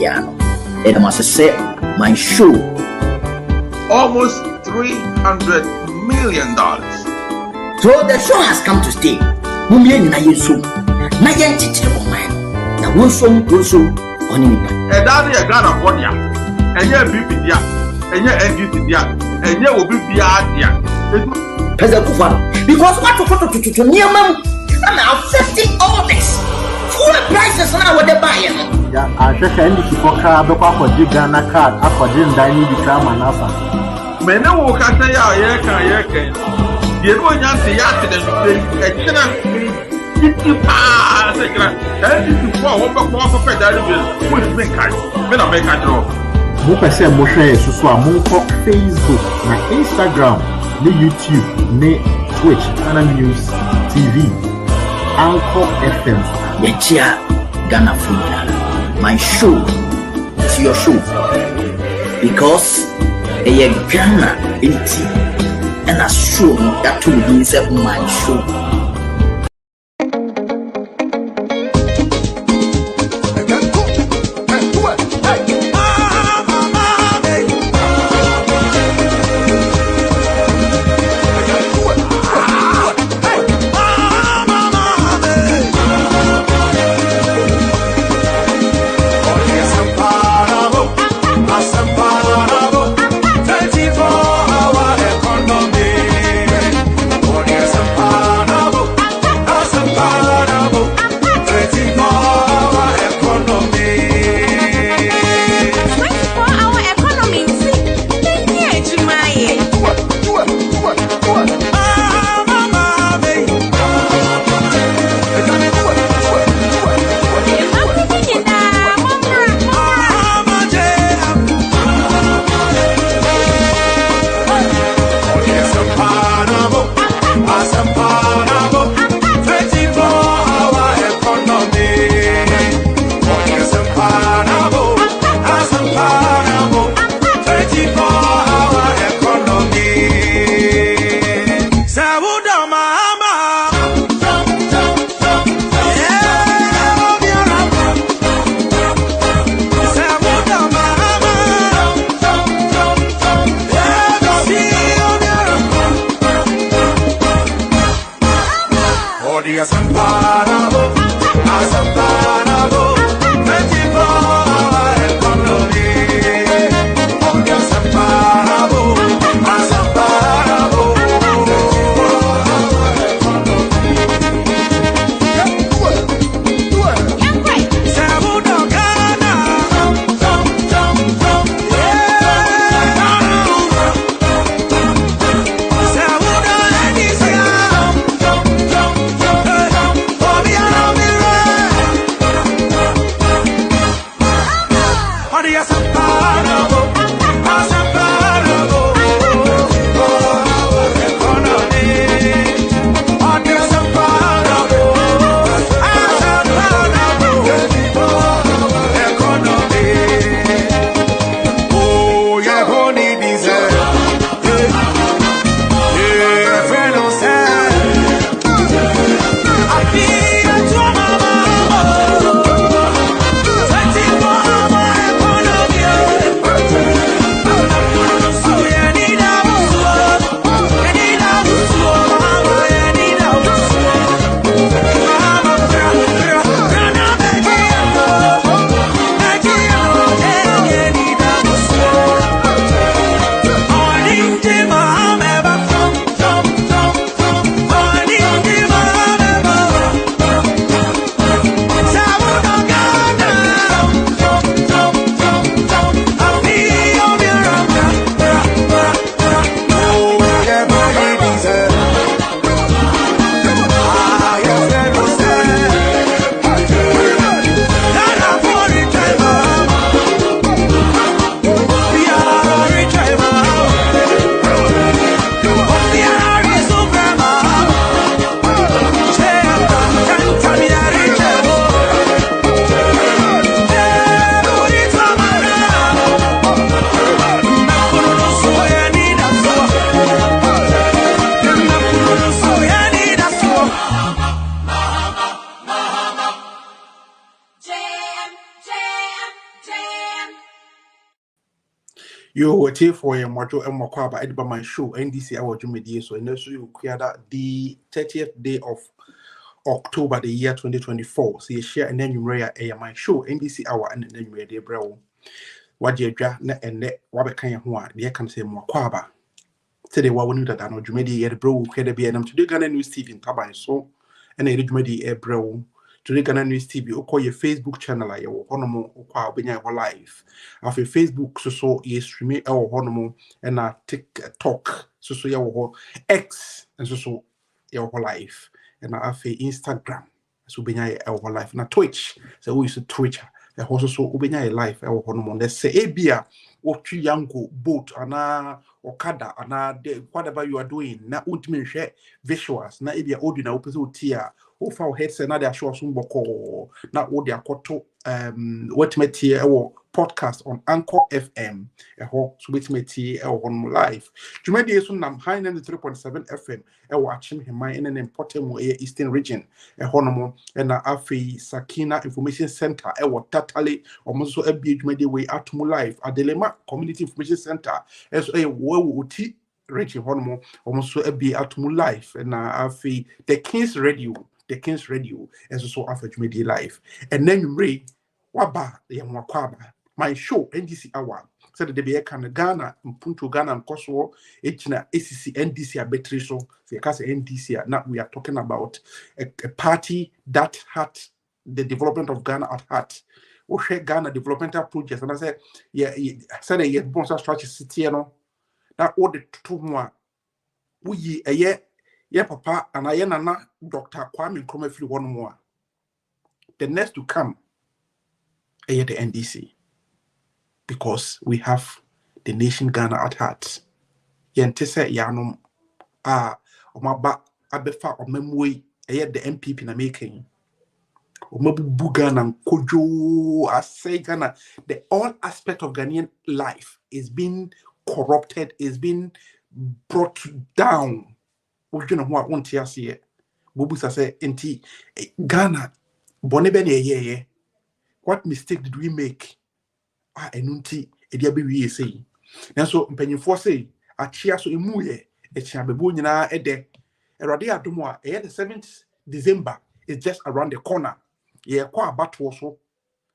piano. And I must say, my show. Almost $300 million. So the show has come to stay. Mumien na yesu. Na yentiche o man. Na wonso oni ni. E daddy e Ghana for dia. Enye BP dia. Enye NDC dia. Enye obi bia dia. Because what to near mom and affecting all this. Full prices now what they buy. Yeah, I just NDC for car for Ghana card according to the drama nasa. Mene wo kata ya ye ye no nyanse ya te de e kina iti pa se kira NDC for wo ba ko pedal bi wo ni kai me na me ka draw. Mo pese mo share so a mo ko Facebook na Instagram ni YouTube ni Twitch ana News TV Anchor FM Yechia Ghana Funeral. My show is your show because a Ghana enti and a show that will be my show. You were here for a module and Mokwaba at my show NDC Hour Jumedi. So in this you create the 30th day of October the year 2024. So you share and then you rare a my show NDC Hour and then you read bro. What you draft and let Robert Kanya Hua, the can say Mokwaba. Today, what we knew that I know Jumedi at bro, could be an to the Ghana News TV in Tabai so and a Jumedi a bro. To the Ghana News TV, or call your Facebook channel, or Honomo, or Quabina live. After Facebook, so you stream our Honomo and I TikTok, so your X, and so your life, and I have Instagram, so be our life, and Twitch, so we use Twitter, and also so Ubina life, our Honomo. Let's say Abia, or Triangle, boat, and Okada, and whatever you are doing, na ultimate share visuals, na Abia Odina, Open Tia. Ofa headset na de show some boko na wo de akoto what metie podcast on Anchor FM ho so metie on live jumadi so nam high 93.7 FM achim heman in an important eastern region ho no mo na afi Sakina Information Center Tatale omoso abi jumadi we atomu live Adelema Community Information Center so wo uti region ho no mo omoso abi atomu live na afi the King's Radio, and so after Media Live. And then you read Waba, the Yamakwaba, my show, NDC Hour. Said the Beakan Ghana, Punto Ghana and Kosovo, Hna ACC NDC arbitration. The Casa NDC. Now we are talking about a party that had the development of Ghana at heart. We share Ghana developmental projects. And I said, said a bonus strategy, now all the two more. We a year. Yeah, Papa, and I am Dr. Kwame Nkrumah one more. The next to come, the NDC, because we have the nation Ghana at heart. Yentese Yanum Omaba Abefa or Memway, the MPP in the making. Omabu Ghana and Kojo, I say Ghana, the all aspect of Ghanaian life is being corrupted, is being brought down. You know what won't you see? Bobusa say, "Enti Ghana, bonebe what mistake did we make? Enunti ediabe we say." Now so mpanyinfo say, "Achia so emuye, echia bebo nyina ede." Erade adomo a the 7th December is just around the corner. Ye kwa abato so,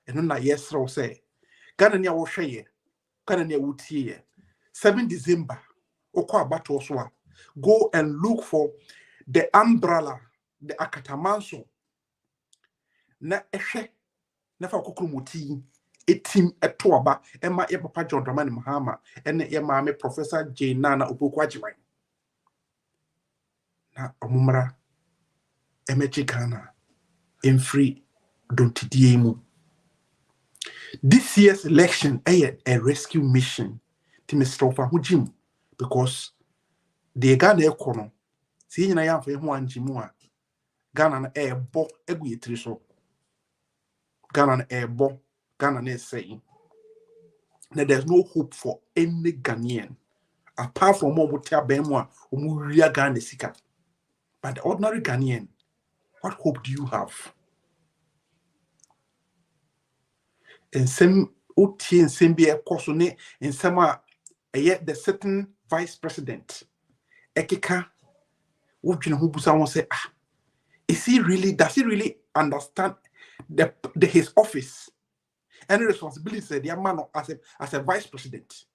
eno na yesro say, Ghana nia wo hwe Ghana nia wutie 7 December, okwa abato so a. Go and look for the umbrella, the akatamanso. Na ehwe na fa kokrumuti etim etoaba ema ye papa John Dramani Mahama ene ye maame Professor J Nana Opokuajiman. Na omumra emechi Ghana free dontidiemu. This year's election a rescue mission to Mr. Hujim because the Ghana economy, seeing I am for one Jimua, Ghana air bo egui triso. Ghana air bo, Ghana is saying that there's no hope for any Ghanaian apart from Mobutia Bemwa or Muria Ghana Sika. But the ordinary Ghanaian, what hope do you have? And some Uti and Sembia Kosone and Sama yet the certain vice president. Ekeka, someone say, does he really understand his office and responsibility the man as a vice president?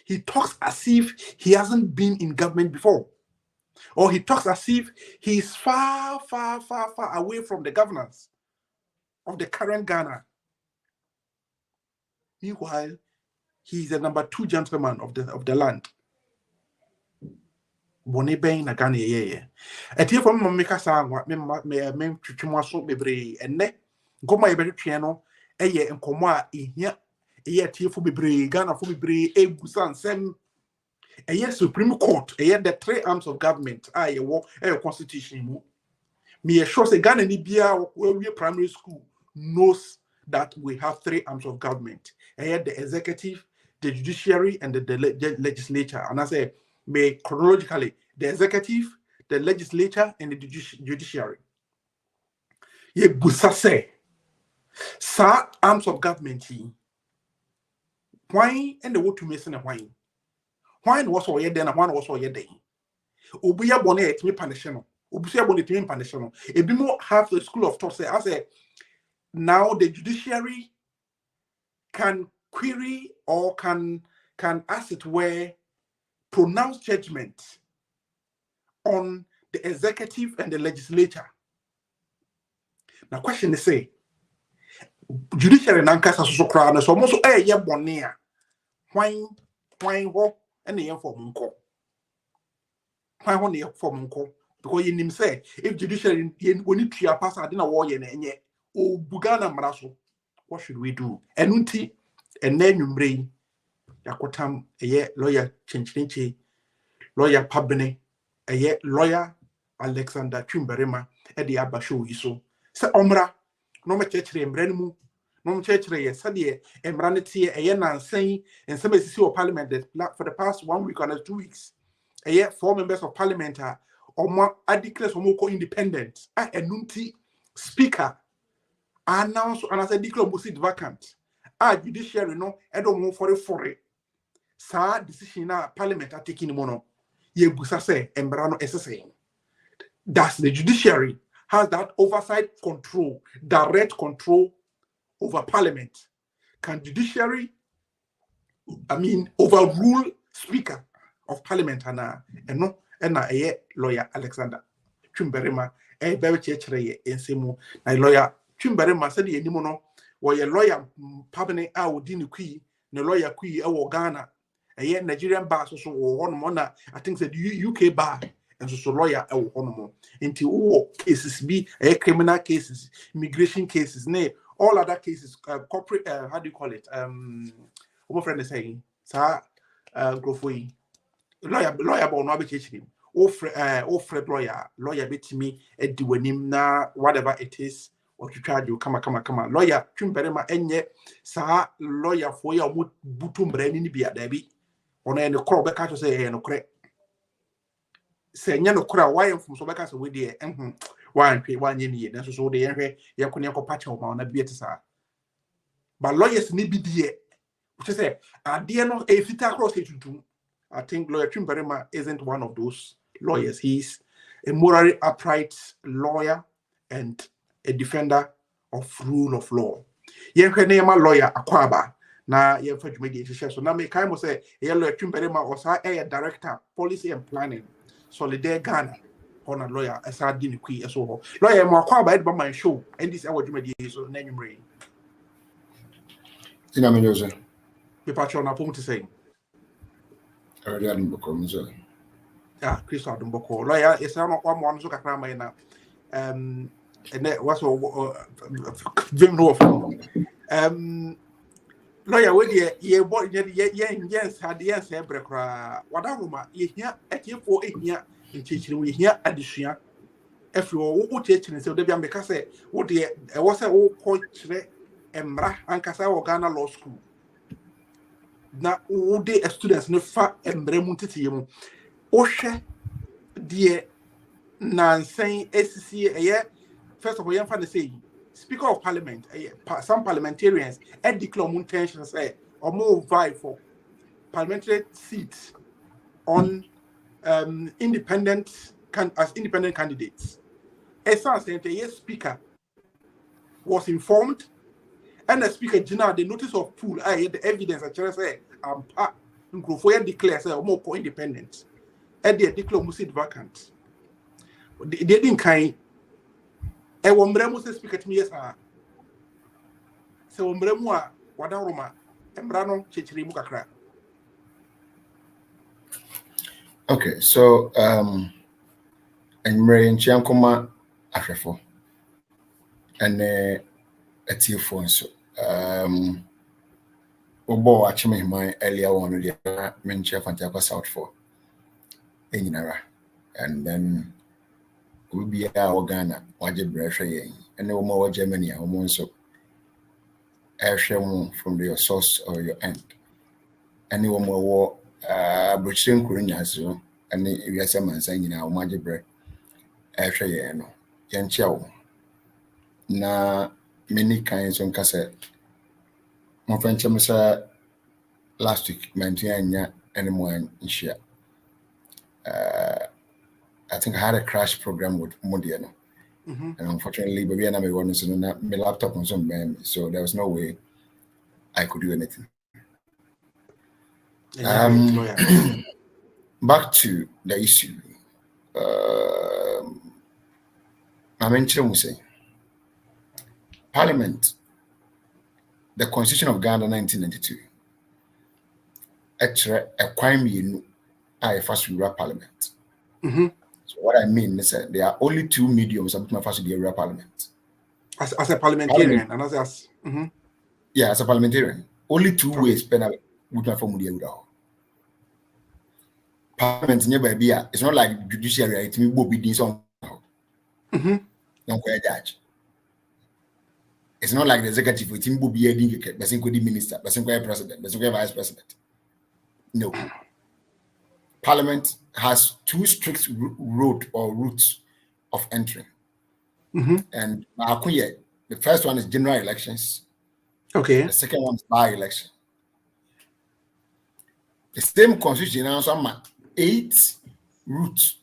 He talks as if he hasn't been in government before, or he talks as if he's far away from the governance of the current Ghana. Meanwhile, he's the number 2 gentleman of the land. Boni ben na Ghana ye. Etie from Mamika Sangwa, me twitwimo so bebre enne nkoma ye betwe no eye nkomo a ehia eye tie fo bebre Ghana fo bebre egusa nsem eye Supreme Court eye the 3 arms of government ye wo constitution mu me sure say Ghana ni bia we primary school knows that we have 3 arms of government eye the executive, the judiciary and the legislature. And I say may chronologically the executive, the legislature, and the judiciary. Ye busa say, sa arms of government Why and the what to miss in a wine? Why was all yet then and one was all yet day? Obuya bonnet me panishano. Obuya bonnet me panishano. A bit more have the school of thought say, I say, now the judiciary can query or can as it were pronounce judgment on the executive and the legislature. Now question is say judiciary nankasa so crowd so almost ye bonea why ho and the inform nko why ho ne form nko because you nim say if judiciary oni tua pass ade na wo ye na enye o bugana mraso what should we do enunti enanwumre yakotam eye lawyer chinchinchi lawyer pabene eye lawyer Alexander Twum Barimah e de abasho yi so se omra no me chechire mbranimu no me chechire ye sade emra ne tie eye nansan ensem asisi o parliament for the past 1 week or 2 weeks eye 4 members of parliament are omo declare some ko independent enunti speaker announce and as a declare mo seat vacant judiciary no edo mo for sa decision na parliament are taking mo no ye busa say emra no esese. Does the judiciary has that oversight control, direct control over parliament? Can judiciary, overrule speaker of parliament and lawyer Alexander Twum Barimah very chechere ensemu na lawyer Twum Barimah said the animono or your lawyer pabene within the na lawyer kui Ghana Nigerian bar so one mona I think said UK bar. And so lawyer into cases be criminal cases, immigration cases, all other cases, corporate how do you call it? What my friend is saying, sir, growth lawyer bon no be him. Fred lawyer bit me at the wenim na whatever it is, or to charge you come. Lawyer Twum Barimah enye sir lawyer for your butum brain in be a debi. On any crop back to say no correct. Say no kura why from so beka so we dey one pay 1 year na so dey ehwe ye ko ne ko patch o ma na bi etisa but lawyers ni bi dey which say ade no e fita cross etutum. I think Lawyer Twum Barimah isn't one of those lawyers. He's a morally upright lawyer and a defender of rule of law. Ye hwe ne ma lawyer akwaba na ye fa dwumadi ehye so na me kai mo say ye Lawyer Twum Barimah or sa director policy and planning Solidaire Ghana on a lawyer as I didn't quit as well. Lawyer Mwakwa by my show and this hour so name ring. In a million, The patch on a point to say. I didn't become so. Chris Adumboko. Lawyer is not one so crama and that was Vim lawyer, with ye boy, yes, had the answer, Brecra. Whatever, ye here at you for 8 years in teaching, we hear addition. If you are teaching, so they because what the was a old coach Emra and Casa or Ghana Law School. Now, all day students no fat and bremuntitium. Osha, dear Nancy SC a year. First of all, young fan say. Speaker of Parliament, some parliamentarians had declared intentions or more vie for parliamentary seats on independent candidates. As saying the speaker was informed, and the speaker general the notice of pool, the evidence actually say Nkrofo declares more independent. And they declare Musid vacant. They didn't kind. E wombremu se speaker to me yes se wombremu a wada roma embra no chechiri mu kakra. Okay, so Emre Nchiankoma Afrefo and a tier phone so Obo actually my earlier one really mention Fantaco South for Enara and then will be our Ghana, Waji Brescia, and no more Germany, almost so air from your source or your end. Any one more war, British Koreans, and the US man saying in our Maji Bre air no, Yanchao. Na many kinds on cassette. My friend Chamasa last week, Mantianya anymore in share. I think I had a crash program with Mondiano. And unfortunately, baby, and I wanted to know my laptop on some man, so there was no way I could do anything. Back to the issue. I mentioned say Parliament, the Constitution of Ghana 1992. A crime you I first rule Parliament. So what I mean is that there are only two mediums of my first rule Parliament. As a parliamentarian, and as yeah, as a parliamentarian, only two ways penal with my form of Parliament nearby be it's not like judiciary, it will be this on judge. It's not like the executive with him will be a minister, president, vice president. No. Parliament has two strict routes of entering. And the first one is general elections. Okay. The second one is by-election. The same constitution also has 8 routes.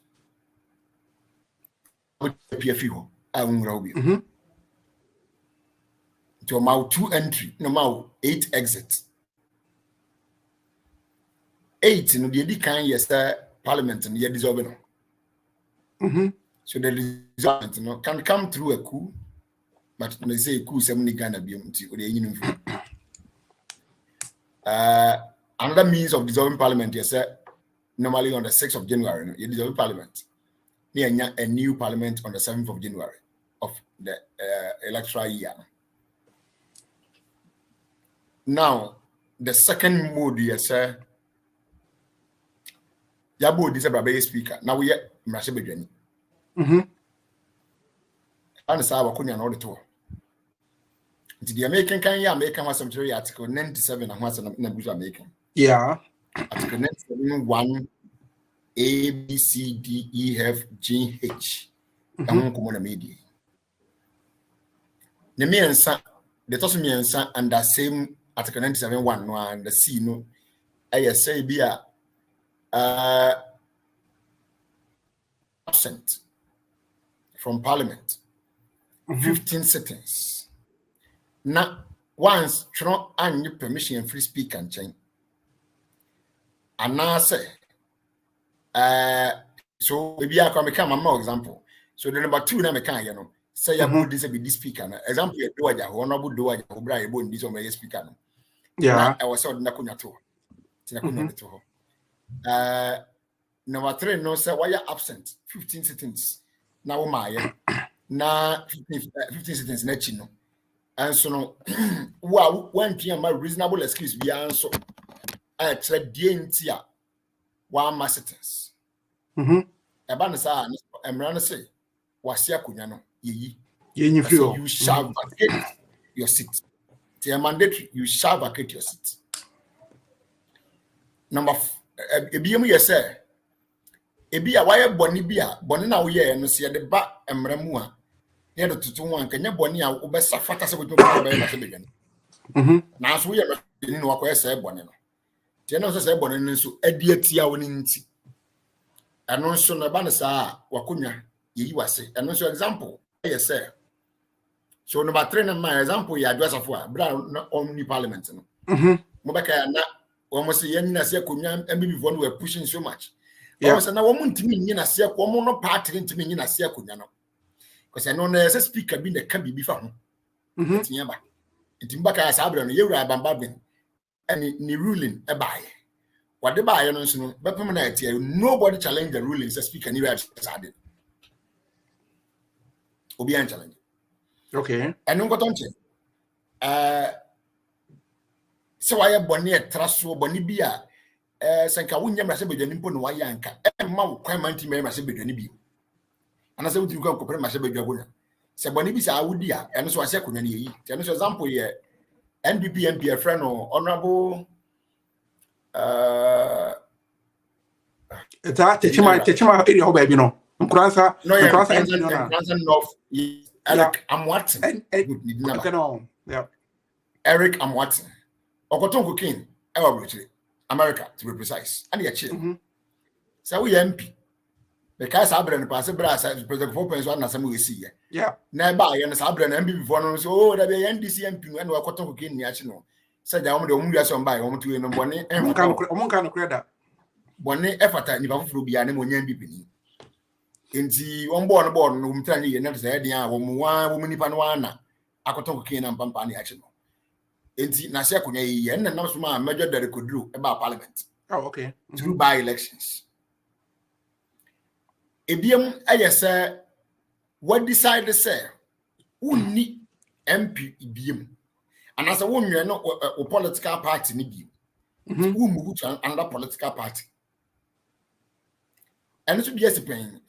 To allow 2 entry, no 8 exits. 8 in the kind yes, Parliament and yet dissolving. So the result can come through a coup, but they say coup 70 Ghana BMT or the union. Another means of dissolving Parliament, yes, normally on the 6th of January, you dissolve Parliament. Near a new Parliament on the 7th of January of the electoral year. Now, the second mode, yes, sir. Yabo this is speaker. Now we are Mrashe and say wakunya na auditor. The American can ya American was some article 97 and what's na buja American. Yeah. Article 97 1 A B C D E F G H. Kamu komo na media. Ne me ensa the toss me ensa under same article 97 1 no and the C no I say be a absent from Parliament 15 sittings. Now, once Trump and you permission and free speak and change. And now say, so maybe I can become a more example. So the number 2 na can you know say about this be this speaker. Example you do aja honorable do aja obra ebo this on my speaker. Yeah, I was on nakunya to. Tinakunya to. Number 3 no say why you absent 15 sittings now my na 15 sittings na chino and so no wow one PM reasonable excuse be answer I try dientia one mass sittings eba na say emra na say wasi akunya no yi you shall vacate your seat. It's mandatory you shall vacate your seat. Number ebiemu ye say ebia why boni bia boni na wo ye no se de ba emramu a ye de tutu wan kanya boni a wo be safata se bojo ba be na se bedwan na so ye ni no akoye se boni no tie no se boni no so adi atia wo ni nti eno so na ba ne sa wakonya yi wase eno so example ye say so number 3 na my example ya address of a bra on the Parliament no mo be ka na almost ye ni na se akonya MBB for no were pushing so much. Yeah. So now woman to me na se ko no party to me na se akonya no. Because I know na se speaker bi na can be fa ho. Tinya ba. Ntimba ka sa abra no yewura bamba bin. And ni ruling e bae. What the bae no so no be pem na etie nobody challenge the ruling say speaker ni we ade. Obi an challenge. Okay. And no got on so why boni e traso boni bia sanka wunya mrase bedwani mpo no waya anka ma wo kwan manti me mrase bedwani bi anase wuti ko kopre mrase bedwa gonya se boni bi sa awudi a eno so ase akonya ne yi eno so example ye NDP MP friend no honorable techima area ho ba bi no nkuransa North Eric Amwatson. Yeah. Eric Amwatson. Okoton Cocaine. America to be precise. And yet, so we MP. Because I bring the pass President for Pence one as we see. Yeah. Never, and Sabra and MP before us. Oh, that be NDC MP and we're cotton cocaine national. Said the only one by home to in the morning and one kind of credit. One effort and you have to be an MP. In the on board, no tell and that's the idea of one woman Panuana. I cotton cocaine and Pampani action. In the Nasakunya, and announced my major that it could do about Parliament. Oh, okay. Through by elections. Ebiam ayese what decide say wonni MP ebiam and as a woman no political party ni bi who move to another political party and it should be explained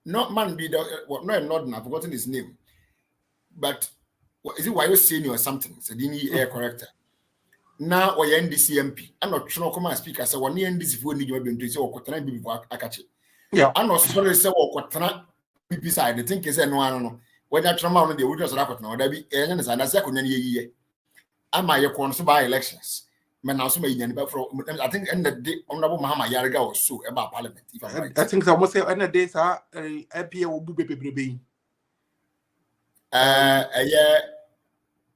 not man be not I've forgotten his name but is it why you saying or something so didn't air corrector now or NDC MP I'm not sure come and speak as one NDC for need you be to or can be before I catch it. Yeah, I'm not sorry say what beside the thing is no one when that trauma on the witness record now there be and as I couldn't ye am I your corner by elections men also made any from I think end the day honorable Mahama Yariga or so about Parliament if I'm right. I think I must say any days are MP will be yeah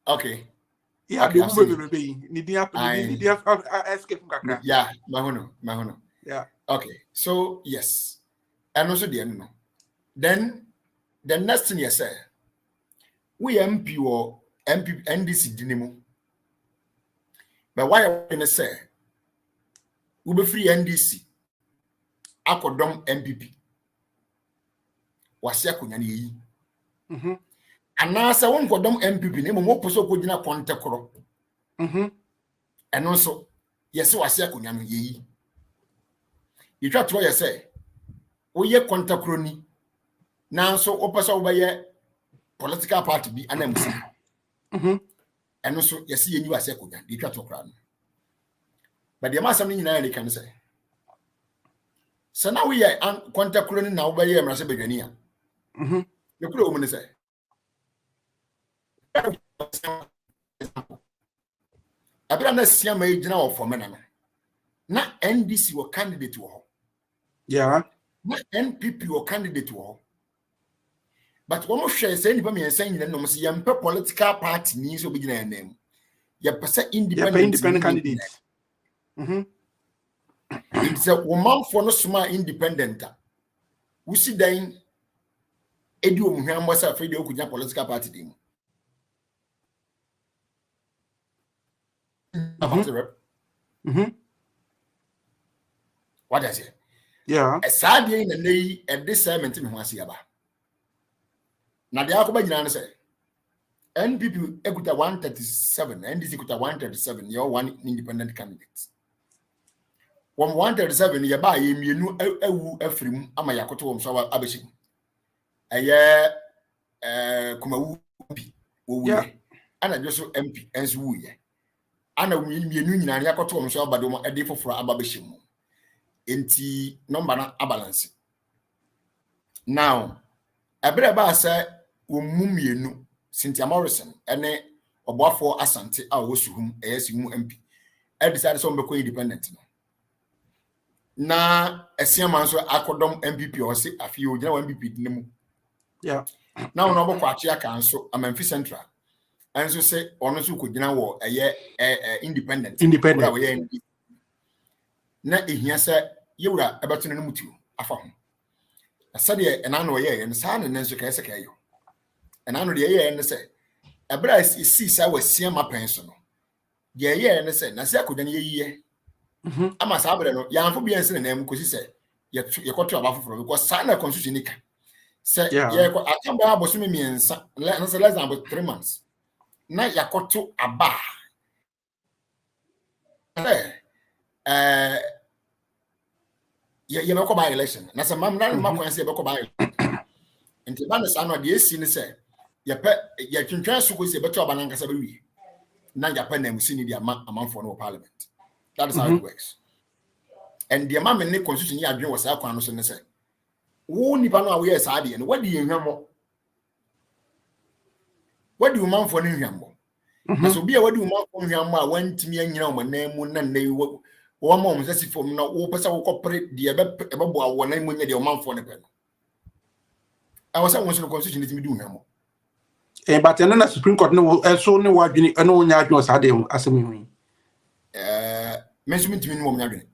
okay yeah they will be need escape from yeah mahono yeah okay so yes. And also the no. Then the next thing you say, we MP or MP NDC dinimo. But why are we say we be free NDC? Akodom MPP. Wasi akunya ni yi. Anasa won kodom MPP ne mo poso ko gina kontekoro. And also yes wasi akunya no yi. You try to say we contact crony now so opasa obeye political party be anamsi and also yes you are second they try to crown but the mass something they can say so now we are contact crony now obeye mrase begania you could woman say abra sia ma gina of for mena na NDC were candidate to her. Yeah. NPP or candidate war. But one more share saying me saying that no political party needs to begin a name. You percent independent candidates. It's a woman for no small independent. We see then Edu Muhammad was afraid you could political party team. What does it? Yeah. A sad day in the day at this segment in Wasiaba. Now the Alcoba say NPP Equita 137, NDC Equita 137, you're one independent candidate. 137, you buy him, you know, Ephraim, Amayakoto, so Abishing. A year, Kumawu, and I just MP, as we. And I will be a union and Yakoto, so Badoma, a day for Ababishim. Enti number na balance. Now, Abraba say umumienu Cynthia Morrison ene oboafo Asante a wosuhum eyesimu MP. I decided so mbeko independent no. Na esiama so akodom MPP o se afi o gina MPP dinemu. Yeah. Now no boko akia kan so Amamfi Central. And so say ono so ko gina wo independent. Na ehia se yewura ebeto no mutu afa ho asade enano ye en sa ne nso ka eseka yo enano de ye en se ebra isi sa wasia mapen so no de ye en se na se akodan ye yiye ama sa abre no ya anfo bi en se na em kosi se ye koto abafoforo because sa na constitution nika se ye ko akamba aboso me miensa na se less than 3 months na yakoto aba you make by election. Na say mam na makwan say be by. Enti ba na sa no de esi ni say ye pe ye twentwan so ko say beto abananka sa be wi. Na ya pe na musi ni dia amanfo no parliament. That is how it works. And the man ne constitution ya adwen was akwan no so ne say wo nipa no a we say ade no what do you hwamo? What do you man for no hwamo? So be a wadi uma from yama went me and my name and they one mom says from no person will cooperate the about one name when you're man for the pen. I was almost in the constitution is me doing him. But then the Supreme Court no so no what you know nyaj was ade asem hu. Mention to me no nyadwene.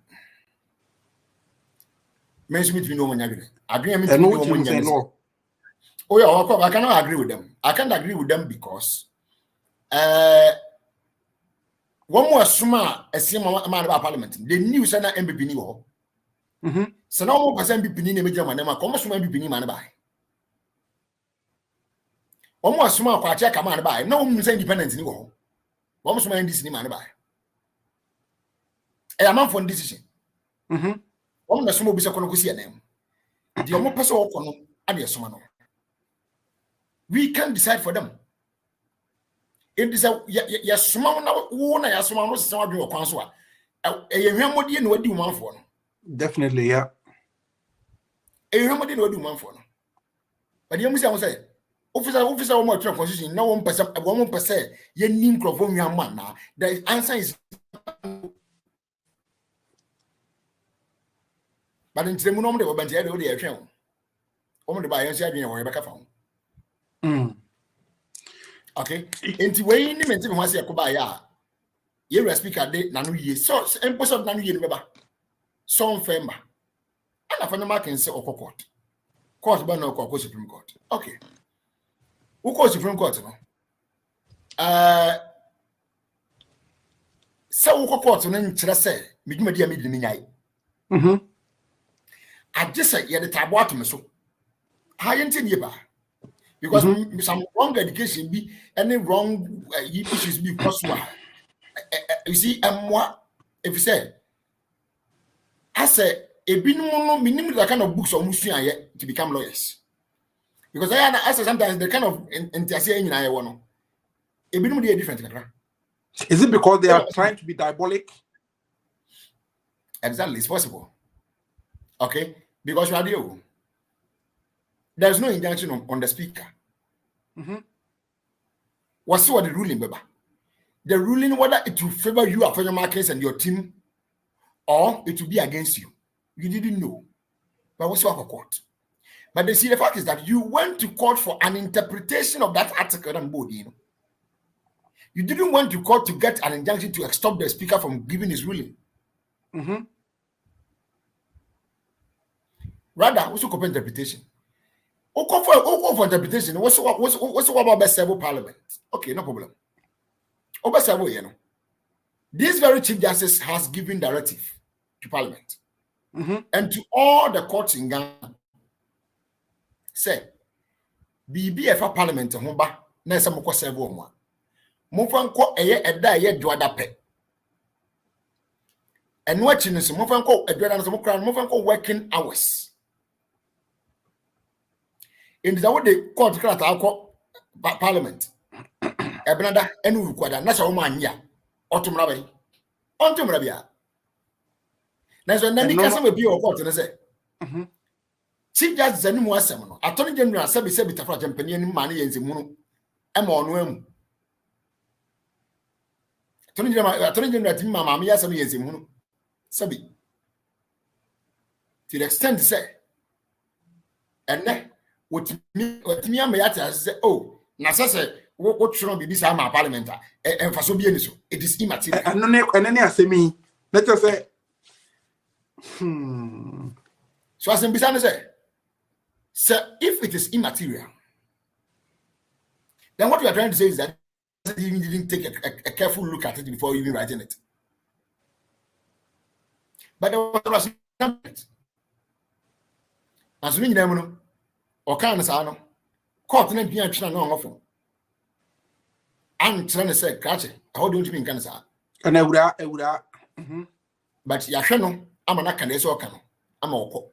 Mention to me no nyadwene. Adwene me to no nyadwene. Oh yeah, I cannot agree with them. I can't agree with them because one more summa a same man about parliament. The new Senate MPP ni wo. So now more person MPP ni major man ma come summa MPP ni man by. One more summa kwa check man by. No one say independent ni wo. One more summa NDC ni man by. A man for decision. One more summa bi se kono kusi anem. The one person wo kono ade summa no. We can decide for them. It is a small one. I assume almost some of your counsel. A remedy and what do you want for? Definitely, yeah. A remedy and what do you want for? But you must say, officer, more constitution, no 1%, you need to from your man now. The answer is. But in the moment of Bantia, they are shown. Only by answering your Rebecca found. Okay, into way in the mention was a cobaya. You speaker date nanu ye so and post of nanu ye remember. So femba. And I find a mark and say court. Court by no court Supreme Court. Okay. Who calls Supreme Court? So court and then say, me dear me. I just said, yeah, the taboo to me so. High into the because some wrong education be any wrong issues be possible. You see, what if you say, I say, a minimum the kind of books or yet to become lawyers. Because I say sometimes the kind of intercession in I want a minimum different. Is it because they are trying to be diabolic? Exactly, it's possible. Okay, because radio. There's no injunction on the speaker. What's what the ruling, Baba? The ruling whether it will favor you or your markets and your team, or it will be against you. You didn't know. But what's your court? But they see the fact is that you went to court for an interpretation of that article and body. You didn't want to court to get an injunction to stop the speaker from giving his ruling. Rather, what's your interpretation? For interpretation, what's about several parliament? Okay, no problem. Over several, you know. This very Chief Justice has given directive to Parliament and to all the courts in Ghana. Say, BBF Parliament, Humba, Nessa Moko several more. Mofanko a day, Dwadape. And watching this, Mofanko, a Dwadan, Mofanko working hours. In the way they court Parliament, Ebenada, and Uquada, Nasa Omania, Autumn Rabia. That's when the cousin will be your court and say, Chief Justice and more seminal. Attorney General Sabi for Jampanian money and Zimuno, Amon. Attorney General Timma, Mamma, Sabi and Zimuno, Sabi. To the extent to say, and then. What me am say, oh, Nasa, what should be this parliament? And for so be so, it is immaterial. And then I say me, let us say, So as in Bisana say, sir, if it is immaterial, then what you are trying to say is that you didn't take a careful look at it before even writing it. But there was as we know. Or can say no court na bia twena no ngofo an try na say catch how do you mean can say and ewura but ya hwe no ama na kan say o kan ama okọ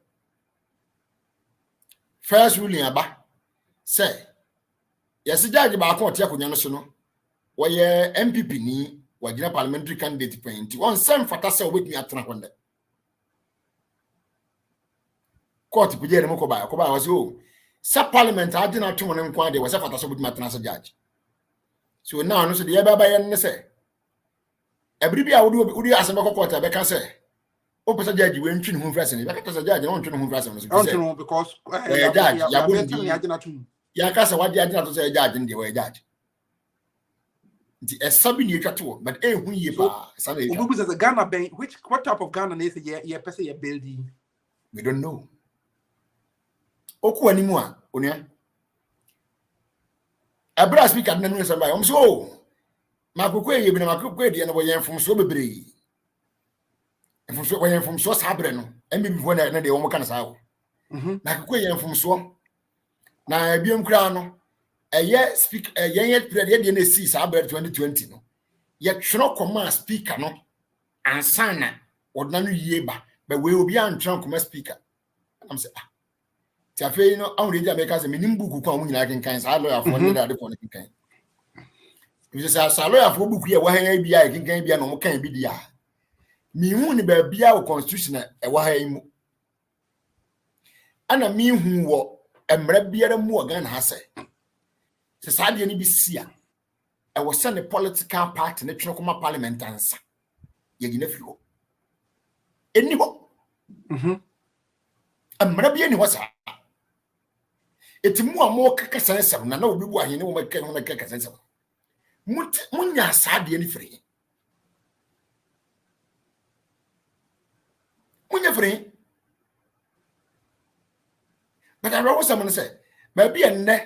first ruling aba say yes judge ba ko tie akonya no so no woye MPP ni wagina parliamentary candidate point one sem fata say obetumi atena konde court puje ne mko ba was oh sa parliament I did not turn him quite was a fantastic matter as a judge. So now no so the eba ba yen say every bia wodi asem court be can say o pesa judge we ntwi ne ho frase ne be ka say judge no ntwi ne ho frase no so say because judge ya bondi ya ka say wadi agina to say judge ndi we judge the esabi ni etwato but hu ye ba sabe etwa obubu say Ghana ben what type of Ghana is ye person ye building we don't know oku animu a onia abra speaker na nu say ba o so makoko ye bi na makoko de na bo yen fom so bebre fom so yen fom so sabre no embi before na de wo mo kan sa wo makoko yen fom so na biom kra no eye speak yen prayer de na si sabre 2020 no ye tweno koma speaker no ansana odna no yie ba we obi an tweno koma speaker am say ti afi no awon de America say menim buku kwa mo nyina kan sa lawyer for no de for kan if you say lawyer for buku ye wa han bia kan bia no mo kan bi dia mi hu ni ba bia o constitution e wa han mu ana mi hu wo emra biara mu o Ghana ha say se saade ni bi sia e wo se ne political party ne twene koma parliament ansa ye gina fi ho eni ho emra bia ni ho sa etimu amo kaka sansam na obi bu ahene wo maka ho na kaka sansam munya saade ni free munya free but I was someone say maybe enne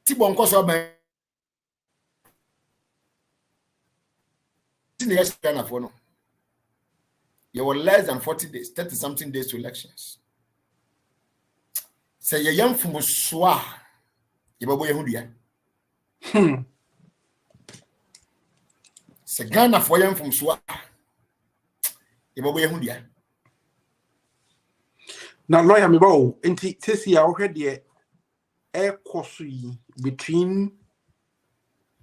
ti bonko so ban ti ne Ghana for no you were less than 40 days 30 something days to elections say ye yam fum so a ye babo ye hundua say Ghana for yam fum so a ye babo ye hundua na lawyer me bawo enti sesi a wohwe de between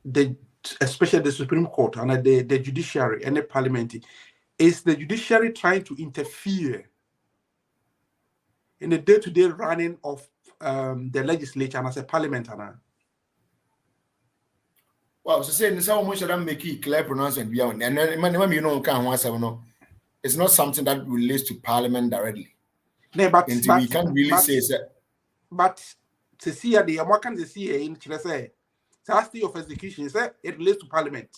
the especially the Supreme Court and the judiciary and the parliament. Is the judiciary trying to interfere in the day-to-day running of the legislature and as a parliament? Well, so saying someone should make it clear pronouncement beyond and you know it's not something that relates to parliament directly. No, but we can't really say that. But to see the Americans to see in Chile say state of execution say it relates to parliament.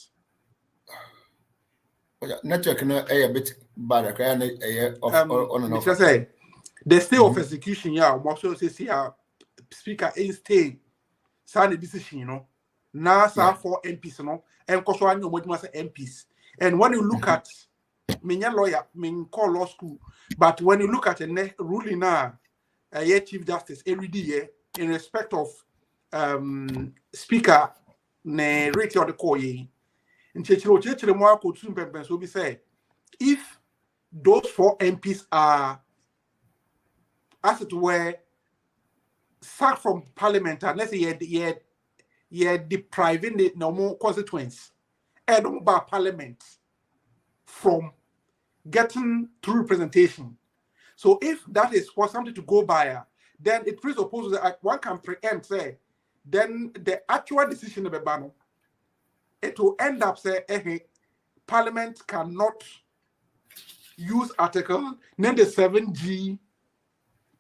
Network a bit bad of on and off. Say the state of execution, also say speaker in stay sign the decision, you know. Now for MPs, no, and because I know what MPs. And when you look at me lawyer, me call law school, but when you look at the ruling now, Chief Justice every day in respect of speaker ne rate of the court in Chechiro more could soon so be say if those 4 MPs are as it were sacked from parliament and let's say you're depriving the normal consequence and about parliament from getting through representation. So if that is for something to go by, then it presupposes that one can preempt, say, then the actual decision of the banner, it will end up say, Parliament cannot use Article 97G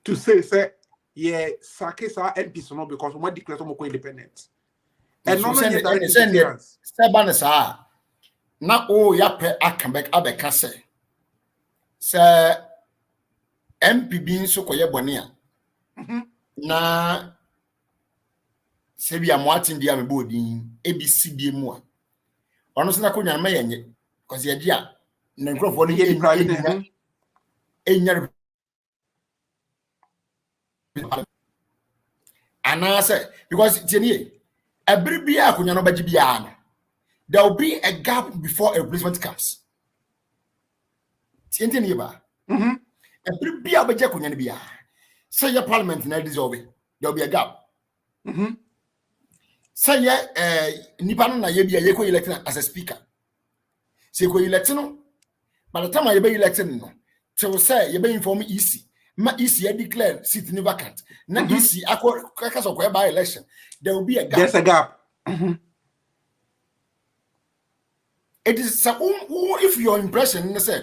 to say, yeah, Sake sa MPs no because we declare some independent. And no one is that na o ya pe akambek abeka se MP bi nso koye bone a na se bia mo atindi am bo din ABC bi mu a ono se na ko nyan ma yenye because ye dia na nkrofo no ye private enya ana se because tieni every bia ko nyan no baji bia no there will be a gap before a replacement comes. Tieni ba every bia baje ko nyan bia say your parliament na dissolve there will be a gap. Say nipa no na ye bia ye ko elect as a speaker. Say ko elect no by the time you be elected no till say you be inform EC ma EC declare seat vacant na EC akọ kaka so by election there will be a gap. There's a gap. It is if your impression is say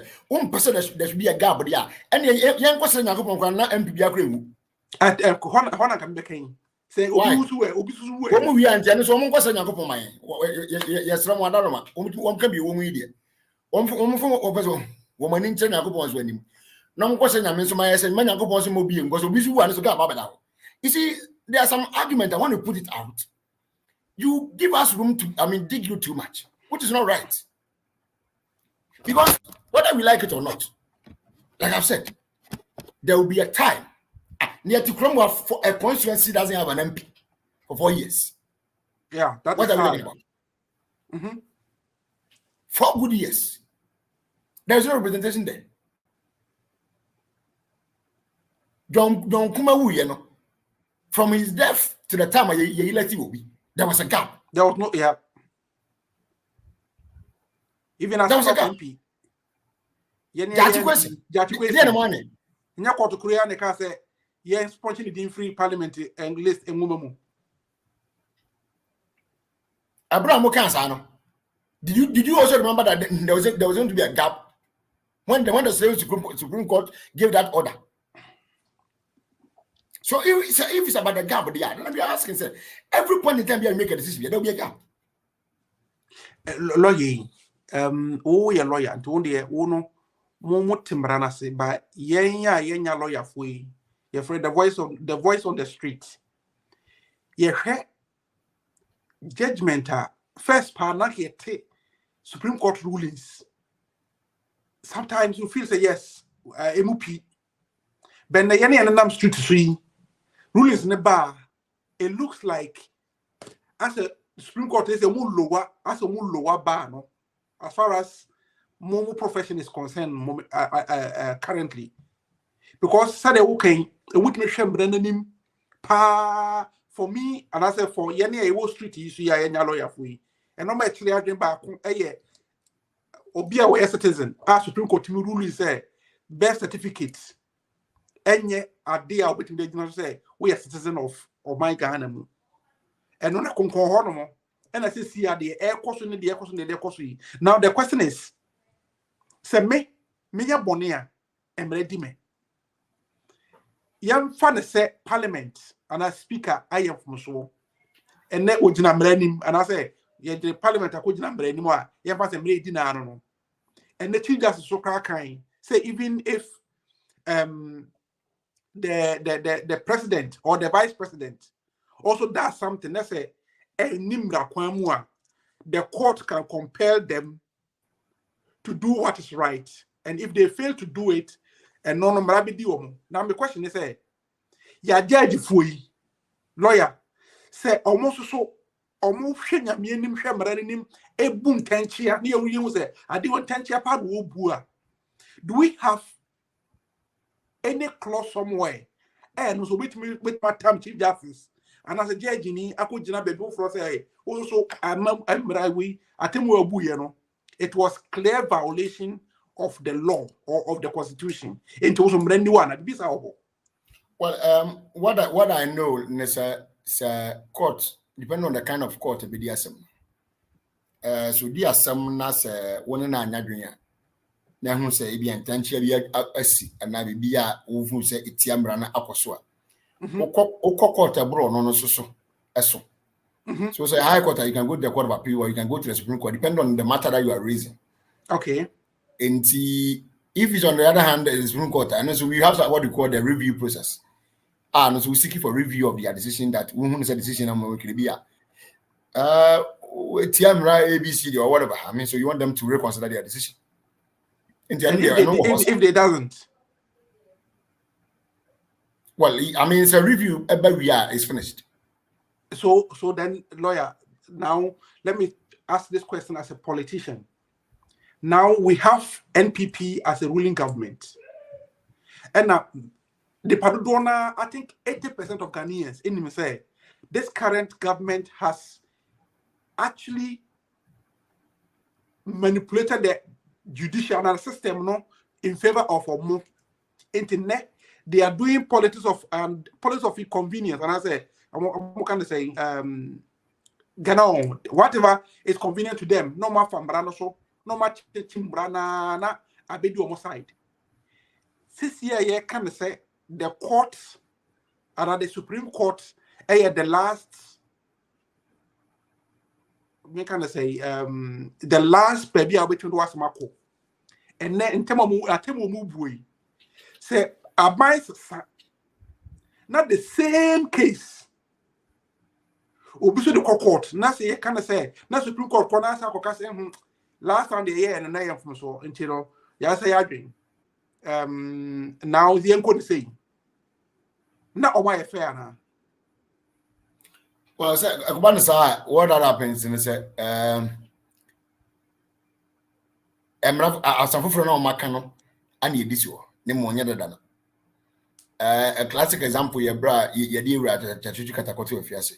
person there should be a gap there. And young person Yakupon na MPB agree. At Hona can be king. Say Obi we and so mon person Yakupon my yes from Wadaroma. Can be one media. Woman in Yakupon when him. No question I mean so my say man Yakupon mo being because obi su and so gap about. You see, there are some argument I want to put it out. You give us room to dig you too much, which is not right. Because whether we like it or not, like I've said, there will be a time near to Cromwell for a constituency doesn't have an MP for 4 years. Yeah, that's what are we talking about? Mm-hmm. 4 good years. There's no representation there. John Kumawu, you know, from his death to the time he elected will be, there was a gap. There was no, yeah. Even as a MP. Jati money. Nyako to Korea ne ka say yeah sponsoring the free parliament and list en woman. Abraham Okansano. Did you also remember that there was going to be a gap when the Supreme Court gave that order? So if it's about the gap, then we are asking, say, every point in time you make a decision, there will be a gap. Lawyer, you're lawyer, and only no more timbrana say, but yenya lawyer for you. You're afraid the voice on the street. You hear judgment first part not yet Supreme Court rulings. Sometimes you feel say yes, MUP. But the yenya and street tree. Rulings in the bar, it looks like as a Supreme Court is a more lower bar, no? As far as more profession is concerned currently. Because Saturday okay, a witness Brandon pa for me, and I said for Yenny Wall Street, you see a lawyer for you. And I'm actually arguing back a year or be a citizen. Our Supreme Court ruling say best certificates. And yet, a day out between the say, we are citizens of my Ghana. And on a concord, and I say, see, the air question, the air question, the air question. Now, the question is, say, me, bonia, and ready me. Young fan say, Parliament, and a speaker, I am from so. And that would not him, and I say, yeah, the Parliament, I couldn't number anymore. Yeah, but I'm ready now. And the two justices so kind say, even if the president or the vice president also does something, let's say the court can compel them to do what is right, and if they fail to do it, and no now the question is ya judge fui lawyer say almost so almost shenya mianim hwemaranim ebun tanchia na yewuye say ade won tanchia pa do bua. Do we have any clause somewhere? And so with my time chief justice, and as a judge ni akojina baby for say also we atemu abu ye no, it was clear violation of the law or of the constitution into also brand one at bisa obo. Well, what I know is court, depending on the kind of court be the assem. So the assem na se one na anyadwenya na hu se ebi entanchia bi asi na bi a wo hu se etiamra na akoso a court abro no so eso. So say high court, you can go to the court of appeal or you can go to the Supreme Court, depending on the matter that you are raising. Okay. And if it's on the other hand, the Supreme Court, and so we have what we call the review process. And so we're seeking for review of their decision that we want to decision and we could be ABCD or whatever. I mean, so you want them to reconsider their decision. If they doesn't. Well, I mean, it's a review, but it's finished. So then, lawyer, now let me ask this question as a politician. Now we have NPP as a ruling government. And now, the Padudona, I think 80% of Ghanaians in him say this current government has actually manipulated the judicial system in favor of a more internet. They are doing politics of inconvenience. And I say, I'm kind of saying, Ghana, whatever is convenient to them, no more from Brano so no much chimbrana na abedi omo side. This year can say the courts are the Supreme Court the last we can say the last baby which was Mako. And then in Temo Mubui say advice not the same case. Obiso the court, na say can say na Supreme Court corner say last time the year and I am from so until ya say adwin. Now the enco say na o why fair na. Well, say what that happens in say emra asafoforo na o maka no ana edisi wo ne mo nya dada na a classic example ye bra ye dey ura chachuchu katakoto ofiase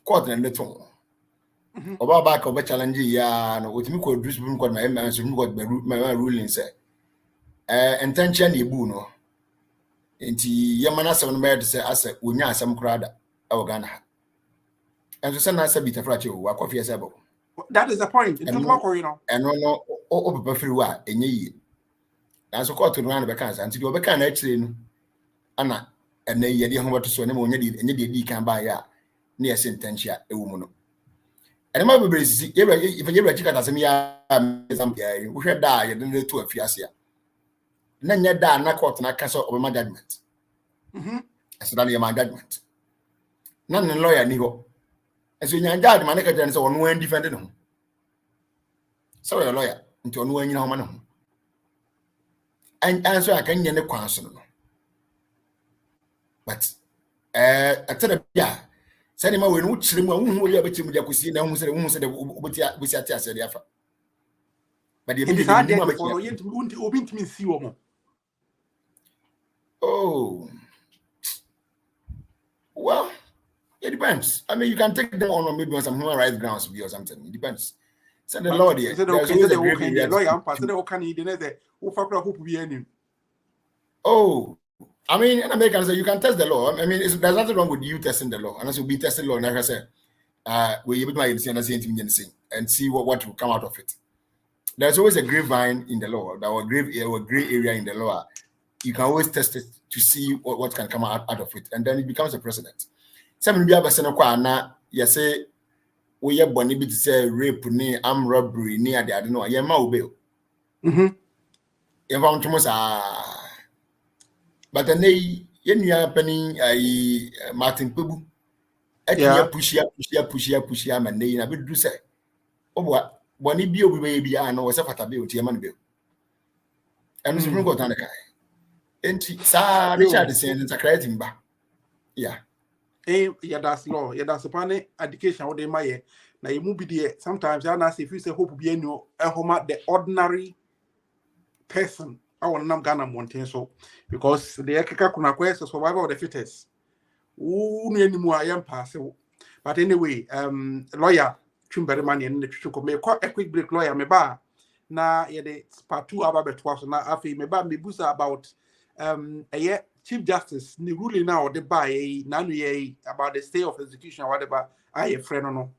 court na leto oba ba ka oba challenge ya no otimi ko produce Supreme Court my Supreme Court my ruling say intention ebu no enti ye mana se no be say ase onya asem krada e wo Ghana ha and so say na say bitafra che wo akofie say bo. That is the point. It don't work, you know. And no o be free wa enye yi and so court no na be kan say anti oba kan na achire no ana ene ye de ho wato so ne mo nya enye de kan ba ya na ye intention e wo mu no and ma be bresi ye bra chikata sem ya example ya wo hwe da ye de to afiase ya na nya da na court na ka so obema judgment so that ye ma judgment na ne lawyer ni ho so nya judge ma ne ka tell say ono wan defend no so your lawyer nti ono wan nyina ho ma no and so aka nya ne kwan so no but atena bia say ma we no chire mu hu ya betim dia kosi na hu se de oboti ati ase dia fa but ye be for obi ntimi si wo mo. Oh, well, it depends. I mean, you can take them on maybe on some human rights grounds or something. It depends. Send the law there. Oh, I mean, in America, so you can test the law. I mean, there's nothing wrong with you testing the law. Unless you be testing the law, like I said, we're able to understand and see what will come out of it. There's always a grapevine in the law. There was gray area in the law. You can always test it to see what can come out of it, and then it becomes a precedent. Some be able to na you say we have been able to say rape ni armed robbery ni ade I don't know. You ma obey. But then you penny Martin Pebu. Push ya man dey na be do say. Oh boy, boni bi obi be ya no we say fata be o tie man be. And the Supreme Court na kai. Enti sa Richard say in creating ba. Yeah. Yeah, that's law. Yeah, that's upon education what they may na you move there. Sometimes I say if you say hope be no the ordinary person I want nam Ghana mountain so because the ekeka kuna quest survival of the fittest. No anymore I am passive. But anyway, Lawyer Twum Barimah and the chuko me a quick break lawyer me ba na yeah the part 2 about betwas na afi me ba me busa about Chief Justice the ruling now the by nanu about the stay of execution or whatever I friend no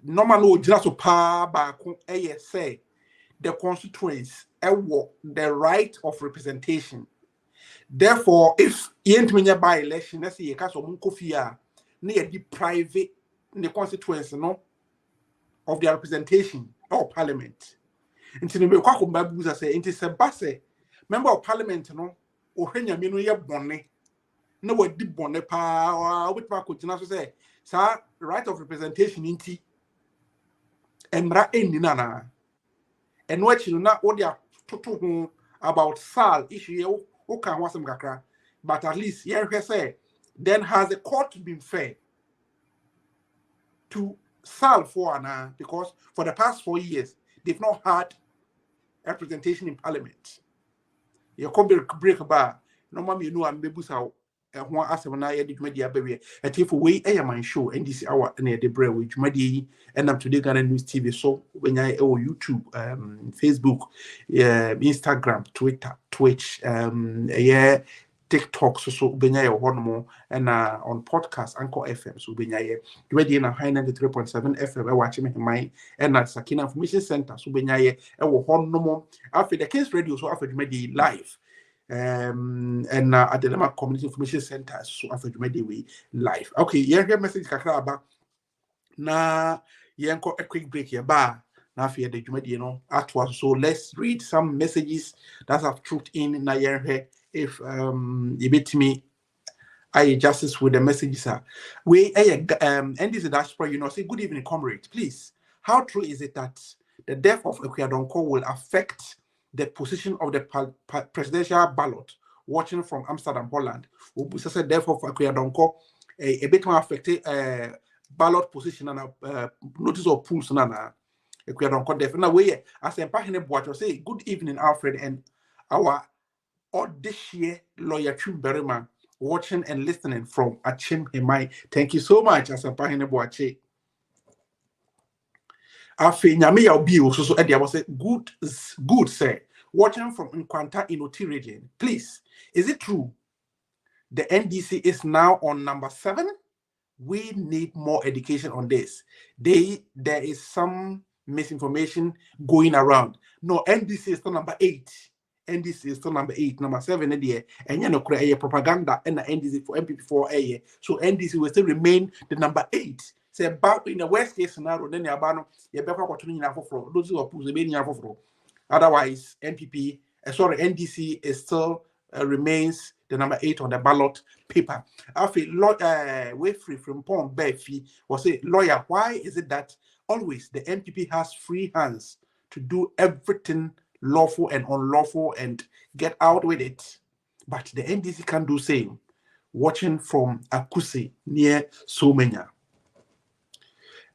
normal just so pa ba say the constituents the right of representation. Therefore, if you ain't mean by election, let's say you can't so munkofia near the private the constituents no of their representation or parliament. Until the Kwakumbabuza say it is a basse member of parliament no or Henya Mino ya bonne. No what deep bonne pa or with Pakutina say, sir, right of representation in tea. Emra nana. And what you know what they are talking about Sal issue okay wasn't kakra, but at least here say then has the court been fair to Sal for Anna because for the past 4 years they've not had representation in parliament. You come break a bar. No mammy, you know, I'm bebusa. One as when I edit media baby. A tip away MyShow NDC Hour near the bread which media and I'm today Ghana News TV. So when I YouTube, Facebook, Instagram, Twitter, Twitch, TikTok so ubenya ye hono and on podcast Anchor FM so ubenya ye dwedi na high 93.7 FM e watch me my and at Sakina Information Center so ubenya ye e wo hono after the Kings Radio so after dwedi live and at the Lema Community Information Center so after dwedi we live. Okay, yeah, message kakra aba na yenko a quick break here ba na after the dwedi no atwa so let's read some messages that have trooped in na yenhe. If you beat me, I justice with the messages. We and this is diaspora, say good evening, comrade. Please, how true is it that the death of Ekweadonko will affect the position of the presidential ballot watching from Amsterdam, Holland? The death of Ekweadonko a bit more affected ballot position and notice of pools na Ekweadonko death. Now we as a partner watcher say good evening, Alfred, and our this year, Lawyer Twum Barimah, watching and listening from Achim Hemai. Thank you so much, as a pahine boache. Afi nyame ya obi so Eddie was say good sir. Watching from Nkwanta Inoti region. Please, is it true the NDC is now on number 7? We need more education on this. There is some misinformation going around. No, NDC is still number 8. NDC is still number 8, number 7 in the year, and you know, create propaganda and the NDC for MP4 a year. So NDC will still remain the number 8. Say about in the worst case scenario, then you're about you better continue for those who are pushing for. Otherwise, NDC is still remains the number 8 on the ballot paper. I feel way free from Pong Befi or say lawyer, why is it that always the NPP has free hands to do everything lawful and unlawful and get out with it, but the NDC can do same? Watching from Akusi near Somenya.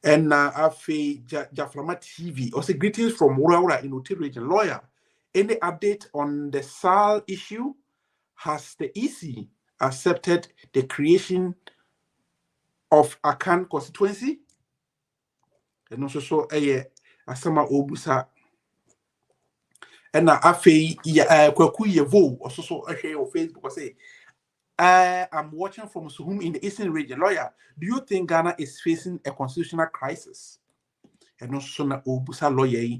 And Afi Jaframa TV also greetings from Wura in Oti region. Lawyer, any update on the SAL issue? Has the EC accepted the creation of Akan constituency? And also so Asama Obusa. And now Afi Kwaku Yevo also so on Facebook say I'm watching from Suhum in the Eastern region. Lawyer, do you think Ghana is facing a constitutional crisis? And also na Obusa lawyer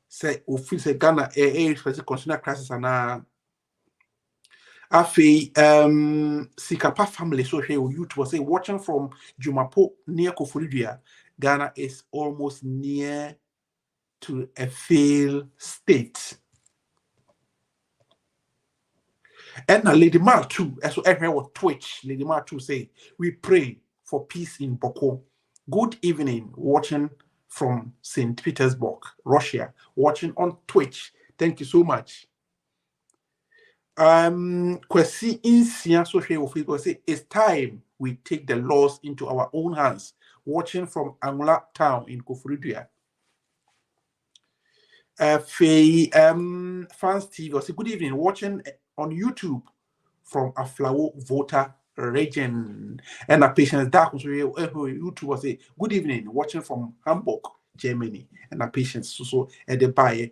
say office Ghana is facing a constitutional crisis and Afi Sikapa family so here youth was say watching from Jumapo near Koforidua. Ghana is almost near to a failed state. And now Lady Mar too, as so everyone will Twitch, Lady Mar too say, we pray for peace in Boko. Good evening, watching from St. Petersburg, Russia, watching on Twitch. Thank you so much. Kwesi Insia social Facebook say it's time we take the laws into our own hands. Watching from Angola town in Koforidua. Fans TV say good evening, watching on YouTube from Aflawo Voter region. And a patient that was YouTube was say good evening, watching from Hamburg, Germany. And a patient so at the buy.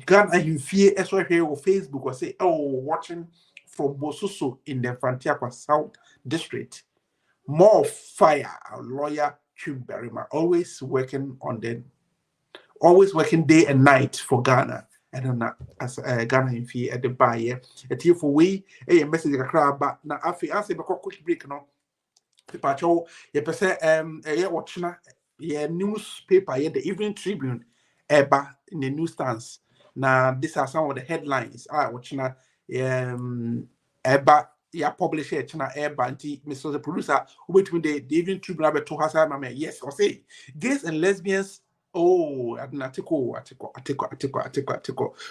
Ghana in fear as well here on Facebook was say, oh, watching from Bosuso in the Fantiaqua South District. More fire, Lawyer Twum Barimah, always working day and night for Ghana. I don't know as Ghana in fear at the buyer. At you for we a message a crowd, but now I feel answer because quick break no. People show you per se watching newspaper the Evening Tribune eba in the newsstands. Now these are some of the headlines. Watching eba ya publish it na eba anti Mr. the producer who between the Evening Tribune to her side yes or say gays and lesbians. Oh, article.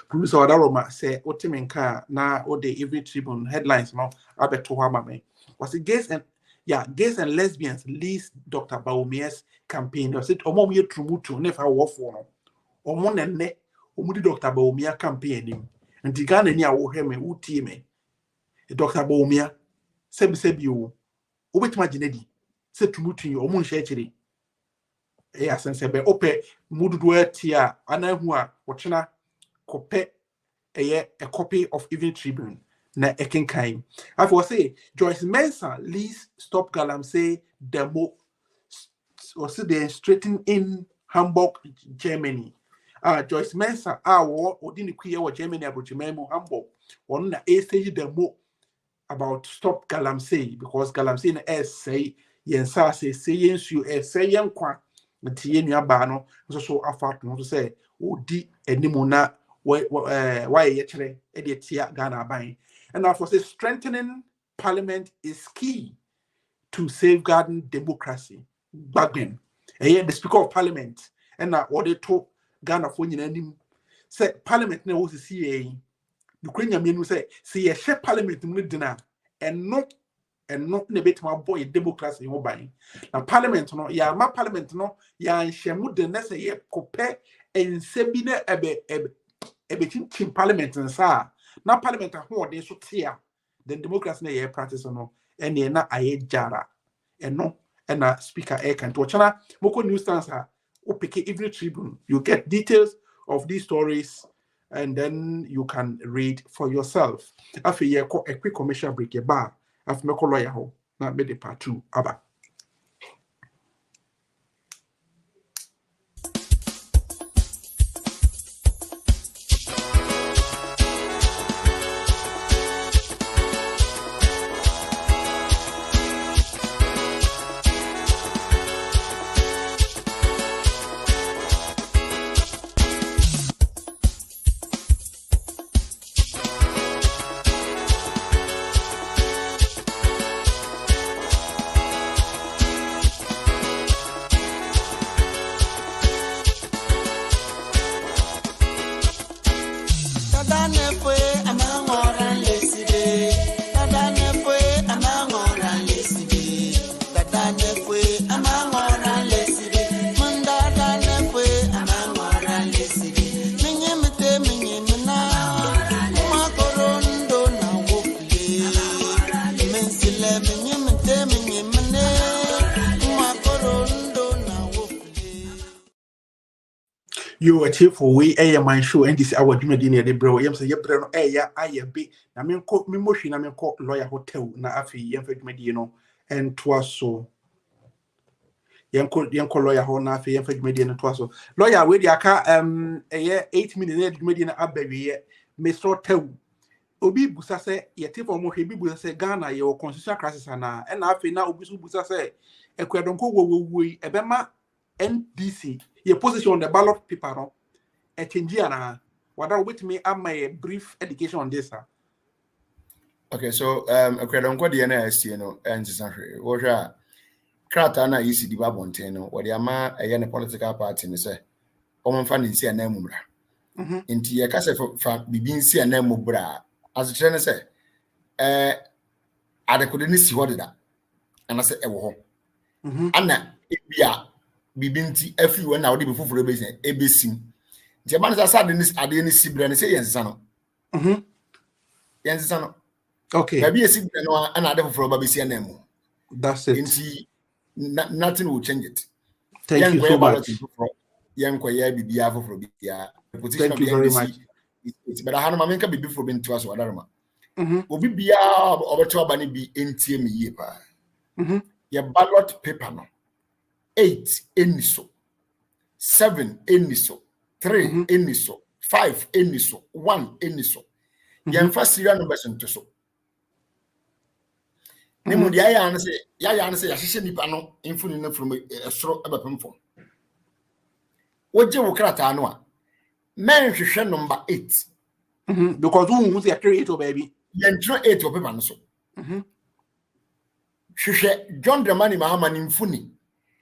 Producer Odaroma say Otimenka na o the Evening Tribune headlines no abeto ha mame. Was it gays and lesbians leads Dr. Baumia's campaign. Was it omo ye trumutu never war for no. Omo nenne omudi Dr. Baumia campaign him. And the Ghana ni awo heme uti me. Dr. Baumia sebi o. Obetima jinedi. Se trumutu yo omo nshechiri. Sense be ope mududu tia anahu a wochena kope a copy of Evening Tribune na ekenkan. I for say Joyce Mensah leads Stop Galamsey demo was they straighten in Hamburg, Germany. Joyce Mensah didn't queer or Germany about Hamburg. On the A stage demo about Stop Galamsey because Galamsey in say yensa say yes you say young kwa ntie nua ba no so afa to say odi animu na why ye chere e de tia Ghana ban. And I for say strengthening parliament is key to safeguarding democracy. Bagben. The Speaker of Parliament and what they told Ghana for you say Parliament now was the CA. Ukrainian men say a share Parliament dinner and not a bit more boy democracy in buying. Now Parliament no ya my Parliament no ya shemu de nessa ye compare and sebine ebe Parliament and sa na Parliament a ho de so tia then democracy na ye practice no and ye na aye jara and no and a speaker air can to chana moko news stanza pick Evening Tribune. You get details of these stories and then you can read for yourself. After a quick commercial break a bar after me call lawyer ho na me de part 2 aba. You are cheerful. We MyShow NDC Hour. Jumedini de bro. Yam say ye bro no aye be. Na me ko me moshi na me ko Lawyer Hotel na afi yam fe jumedini no and twaso. Yam ko Lawyer ho na afi yam fe jumedini no twaso. Lawyer we di aka 8 minutes jumedini na abawi me so tew. Obi busa se ye te for mo hwe bi busa se Ghana ye o constitutional crisis na e na afi na obi so busa se ekwadonko wo ebema NDC your position on the ballot paper no a change na whether with me am my brief education on this. Okay, so ekwadonko de na ST no ensisahwe wo hwa krata na yisi di babonten no wo de ama eye ne political party ne se omfa ne nsi na mumra nti ye ka se fa bibi nsi na mubra azekere ne se adekode ne si hodeda ana se ewo ho ana ebia bibinti afi we na wo de befufuro ebesim nti e ma na sa ade ne sibra ne se yensa no yensa no okay baby sibra no ana ade fufuro ba besi na mu that's it nti nothing will change it. Thank you so much. Yankoya bibia fufuro bia position thank you very much. But I had my menka bibi fufuro bintu aso adarma obi bia obeto aba ne bi entie me yie pa your ballot paper no 8 eniso 7 eniso 3 eniso 5 eniso 1 eniso yemfa serial numbers nto so nemu dia ya na se ya hyehyɛ nipa no infuni na from esoro abapem fom woje wo krata no a men hwehwɛ number 8 because who say carry it baby yentro 8 o paper no so hwehwɛ John Dramani Mahama ni infuni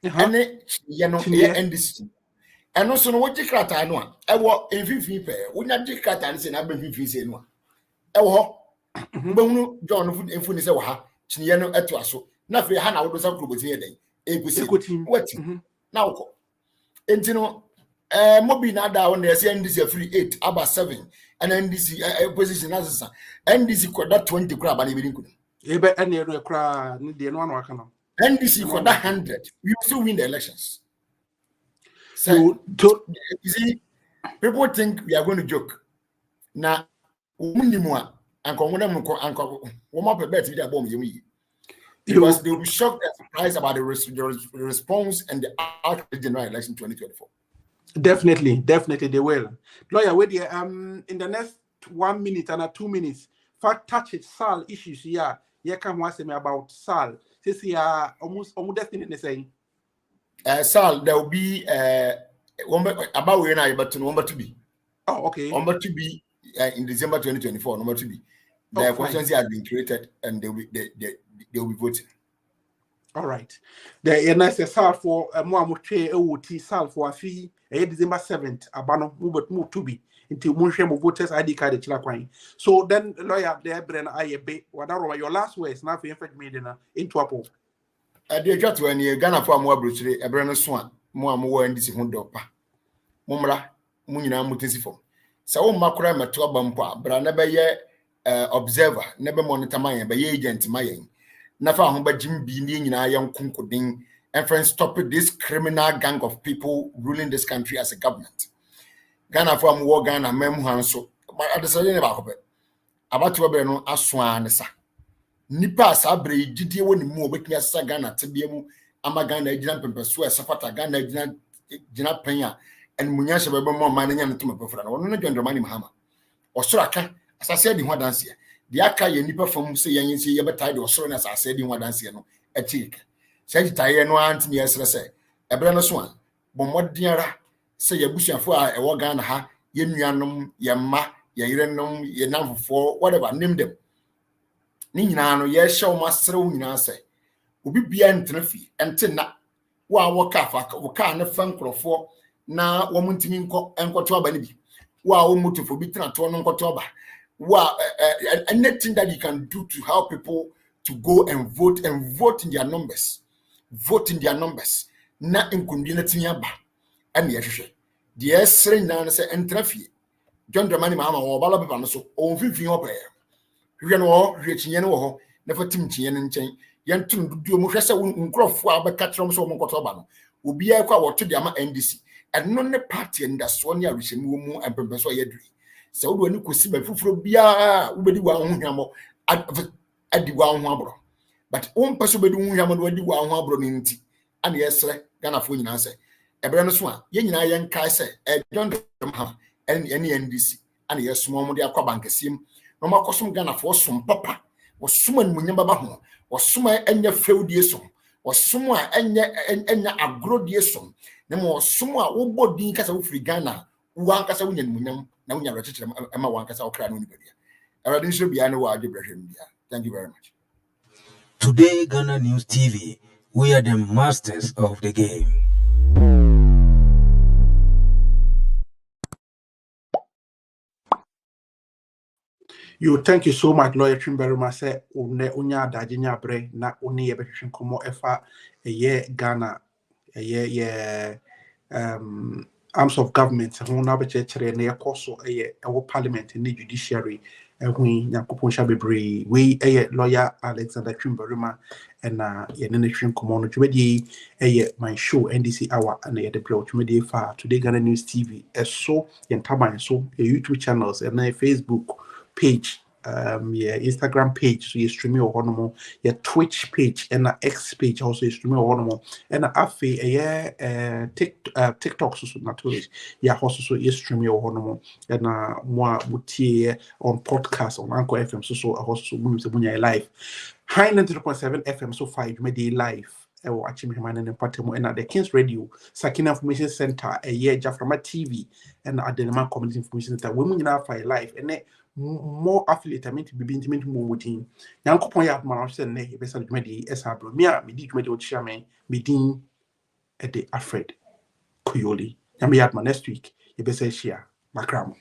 ene ye no NDC eno so no woje krata no a ewo enfifi pe wonya je krata no se na benfifi se no a ewo ho gbahunu John infuni se wo ha chiniye no eto aso na fe ha na wodo sa kroboti ye den egusi wati na woko enti no mobi na da won se NDC free 8 aba 7 and NDC position as NDC koda 20 kura ba na be dinkunu ebe ene no kura ni de no anu aka no NDC koda 100 we still win the elections. So you see, people think we are going to joke na umunimwa Uncle one up a bet with that bomb you. Because they will be shocked and surprised about the response and the outcome of the general election 2024. Definitely they will. Lawyer, wait here. In the next 1 minute and 2 minutes, fact touch it SAL issues here. You can want to say about SAL. This here almost definitely saying. SAL, there will be about when I but number to be. Oh, okay. Number to be in December 2024. Number to be. The questions have been created and they will be voting. All right. The nice SAL for more SAL for a fee. December 7th. Abano move to be until Munsham voters ID card the. So then, lawyer, there, Bren, I be whatever your last words now for infect made into Apple. The got when you Ghana for more brutally, a brand swan, more in this Hondopa. Mumra, Munina Mutisifo. So, Macra Matua Bampa, but I never yet observer, never monitor my agent, my never home by Jim Beanie in a young Kunkuding, and friends stop this criminal gang of people ruling this country as a government. Ghana from war Ghana, Memhanso, but at the same about to be no aswan, sir. Nipa sabre didi woni mu obetumi asa Ghana tebiemu ama Ghana agina pempeso esafata Ghana agina penya en munya hye bebe mo man nya ntoma pefra no no dwendromani mahama osoro aka asase di ho danse de aka ye nipa fam se yenye se ye betai de osoro na asase di ho danse no echike se gitaye no antimi esre se ebre no so a bomodiara se ye busuafo a ewo Ghana ha ye nuanom ye mma ye yerenom ye namfofo whatever name them. Ni nyina no ye hye o masere wo nyina se obi bia ntrefi ente na wa woka fa woka ne fa nkrofo na wo muntimi enkoto aba ne bi wa wo mutofo bi trato no nkoto aba wa anything that you can do to help people to go and vote in their numbers na nkundi na timi aba ane ye hwehwe de esere nyina no se entrefi John Dramani Mahama wo bala beba no so o mfifi ho pa hwe no hwe chinye no ho na fatim chinye no nchen yentum dudu mu hwe se nkrofo abeka trom so mo nkoto ba no obi a kwa woto de ama NDC eno ne party ndaso ne arishemi wo mu empempeso yedri se wo ani kosi ba fufuro bia ubedi wa ho hwamo adi wa ho abro but peso bedi ho hwamo no adi wa ho abro ni nti ane yesre Ghana fo nyina se ebre no so a ye nyina ye nkai se John Mahama any NDC ane yesumo mo de akwa bankesim no makosom Ghana fo som papa wosoma nmunya baba ho wosoma enya feudie som wosoma enya agrodie som na mo wosoma wo bodin kasa wo firi Ghana wo ankasa wo nyamunyam na wo nyaro chechire ema wo ankasa wo kra no nibadia awade nso bia ne wo adebrehem bia. Thank you very much. Today Ghana News TV, we are the masters of the game. Thank you so much, Lawyer Twum Barimah. Say unya dajinya bre na uni yebehwehwe komo efa eye Ghana eye arms of government ho na bechere na yekoso eye ewo parliament ni judiciary ehun yakopon sha bebre we eye Lawyer Alexander Twum Barimah na ye ne twin komo no twedi eye MyShow NDC Hour na ye de blow twedi fa Today Ghana News TV eso ye taban so YouTube channels and Facebook page, your Instagram page, so you stream your honomo, your Twitch page, and X page also you stream your honomo, and TikTok so naturally, yeah, also so you stream your honomo, and more mutie on podcast on Anchor FM, so also munya live, high 90.7 FM, so 5 May live. Watching him and at the King's Radio, Sakina Information Center, a year Jaframa TV, and at the Denmark Community Information Center, women in our fire life, and more affiliate, I mean to be intimate more with him. Yanko point out my option, ne, best of Medi, Esabro, Mia, Medi, Medio Chairman, Medin at the Alfred Coyoli. Yami at my next week, you best say, share, Macram.